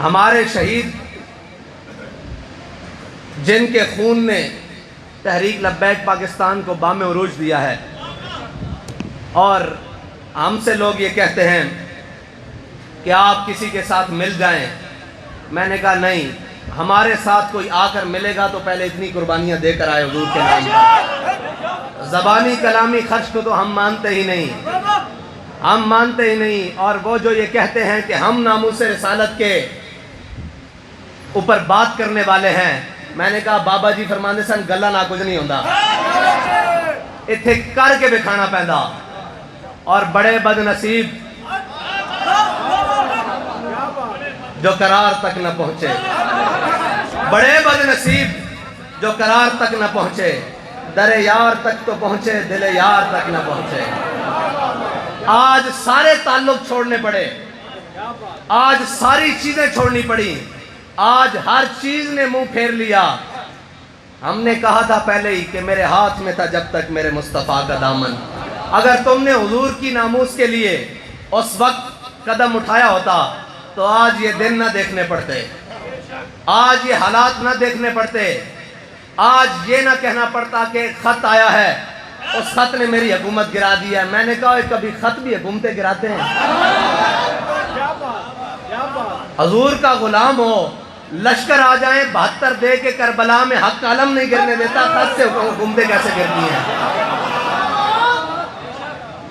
ہمارے شہید جن کے خون نے تحریک لبیک پاکستان کو بام عروج دیا ہے، اور ہم سے لوگ یہ کہتے ہیں کہ آپ کسی کے ساتھ مل جائیں، میں نے کہا نہیں، ہمارے ساتھ کوئی آ کر ملے گا تو پہلے اتنی قربانیاں دے کر آئے حضور کے نام پر۔ زبانی کلامی خرچ کو تو ہم مانتے ہی نہیں، اور وہ جو یہ کہتے ہیں کہ ہم ناموس رسالت کے اوپر بات کرنے والے ہیں، میں نے کہا بابا جی فرماندے سن گلا نہ کچھ نہیں ہوندا، اتھے کر کے بکھانا پیندا، اور بڑے بد نصیب جو قرار تک نہ پہنچے، بڑے بد نصیب جو قرار تک نہ پہنچے، در یار تک تو پہنچے دل یار تک نہ پہنچے۔ آج سارے تعلق چھوڑنے پڑے، آج ساری چیزیں چھوڑنی پڑی، آج ہر چیز نے منہ پھیر لیا۔ ہم نے کہا تھا پہلے ہی کہ میرے ہاتھ میں تھا جب تک میرے مصطفیٰ کا دامن، اگر تم نے حضور کی ناموس کے لیے اس وقت قدم اٹھایا ہوتا تو آج یہ دن نہ دیکھنے پڑتے، آج یہ حالات نہ دیکھنے پڑتے، آج یہ نہ کہنا پڑتا کہ خط آیا ہے، اس خط نے میری حکومت گرا دی ہے۔ میں نے کہا کبھی خط بھی حکومتیں گراتے ہیں؟ حضور کا غلام ہو، لشکر آ جائیں 72 دے کے کربلا میں حق کا علم نہیں گرنے دیتا، خط سے حکومتیں کیسے گرتی ہیں؟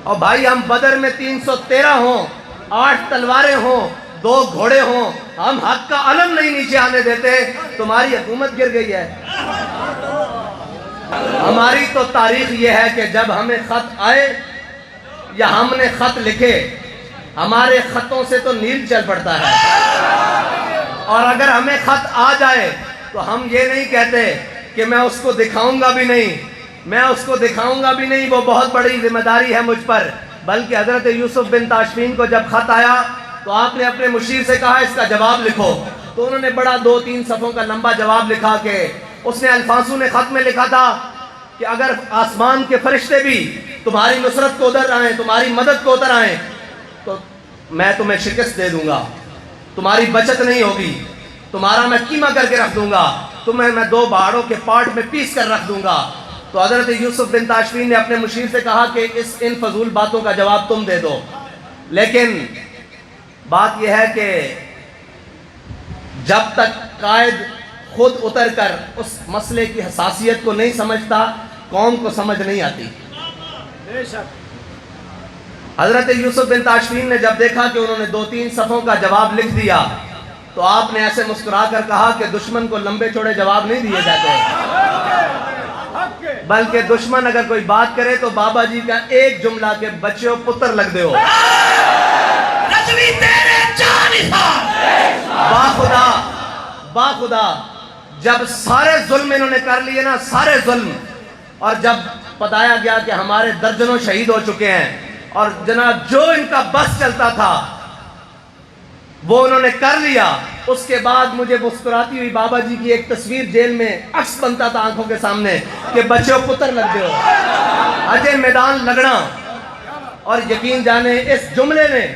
اور بھائی ہم بدر میں 313 ہوں، 8 تلواریں ہوں، 2 گھوڑے ہوں، ہم حق کا علم نہیں نیچے آنے دیتے، تمہاری حکومت گر گئی ہے۔ ہماری تو تاریخ یہ ہے کہ جب ہمیں خط آئے یا ہم نے خط لکھے، ہمارے خطوں سے تو نیل چل پڑتا ہے، اور اگر ہمیں خط آ جائے تو ہم یہ نہیں کہتے کہ میں اس کو دکھاؤں گا بھی نہیں، وہ بہت بڑی ذمہ داری ہے مجھ پر، بلکہ حضرت یوسف بن تاشفین کو جب خط آیا تو آپ نے اپنے مشیر سے کہا اس کا جواب لکھو، تو انہوں نے بڑا 2-3 صفحوں کا لمبا جواب لکھا کہ اس نے الفاظوں نے خط میں لکھا تھا کہ اگر آسمان کے فرشتے بھی تمہاری نصرت کو ادھر آئیں، تمہاری مدد کو ادھر آئیں، تو میں تمہیں شکست دے دوں گا، تمہاری بچت نہیں ہوگی، تمہارا میں قیمہ کر کے رکھ دوں گا، تمہیں میں 2 پہاڑوں کے پارٹ میں پیس کر رکھ دوں گا۔ تو حضرت یوسف بن تاشفین نے اپنے مشیر سے کہا کہ ان فضول باتوں کا جواب تم دے دو، لیکن بات یہ ہے کہ جب تک قائد خود اتر کر اس مسئلے کی حساسیت کو نہیں سمجھتا، قوم کو سمجھ نہیں آتی۔ حضرت یوسف بن تاشفین نے جب دیکھا کہ انہوں نے 2-3 صفحوں کا جواب لکھ دیا تو آپ نے ایسے مسکرا کر کہا کہ دشمن کو لمبے چوڑے جواب نہیں دیے جاتے، بلکہ دشمن اگر کوئی بات کرے تو بابا جی کا ایک جملہ کہ بچیوں پتر لگ دے ہو، باخدا جب سارے ظلم انہوں نے کر لیے نا، سارے ظلم، اور جب بتایا گیا کہ ہمارے درجنوں شہید ہو چکے ہیں، اور جناب جو ان کا بس چلتا تھا وہ انہوں نے کر لیا، اس کے بعد مجھے مسکراتی ہوئی بابا جی کی ایک تصویر جیل میں عکس بنتا تھا آنکھوں کے سامنے کہ بچوں پتر لگ دے ہو، اجے میدان لگنا۔ اور یقین جانے اس جملے نے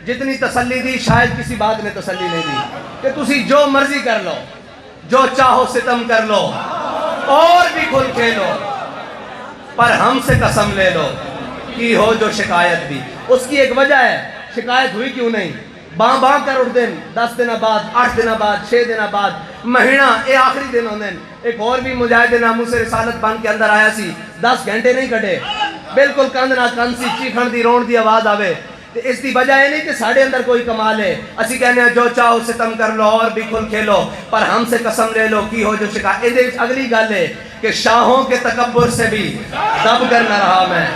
جتنی تسلی دی شاید کسی بات نے تسلی نہیں دی، کہ تسی جو مرضی کر لو، جو چاہو ستم کر لو، اور بھی کھل کھیلو، پر ہم سے قسم لے لو کی ہو جو شکایت بھی۔ اس کی ایک وجہ ہے، شکایت ہوئی کیوں نہیں؟ باں کر اٹھ دن 10 دن بعد، 8 دن بعد، 6 دن بعد، مہینہ اے آخری دن ہوندن۔ ایک اور بھی مجاہد ناموس رسالت بن کے اندر آیا سی، 10 گھنٹے نہیں کٹے، بالکل کند نہ کند سی، چیخن دی رون دی آواز آوے۔ اس دی وجہ ہے نہیں کہ ساڑھے اندر کوئی کمال ہے، اسی کہنے ہیں جو چاہو ستم کر لو اور بھی کھل کھیلو، پر ہم سے قسم لے لو کی ہو جو شکایت۔ اگلی گل ہے کہ شاہوں کے تکبر سے بھی دب کر نہ رہا میں،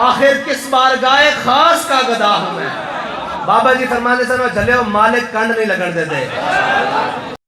آخر کس بارگاہ خاص کا گدا ہوں میں۔ بابا جی فرمانے سے جلے ہو مالک کنڈ نہیں لگن دیتے۔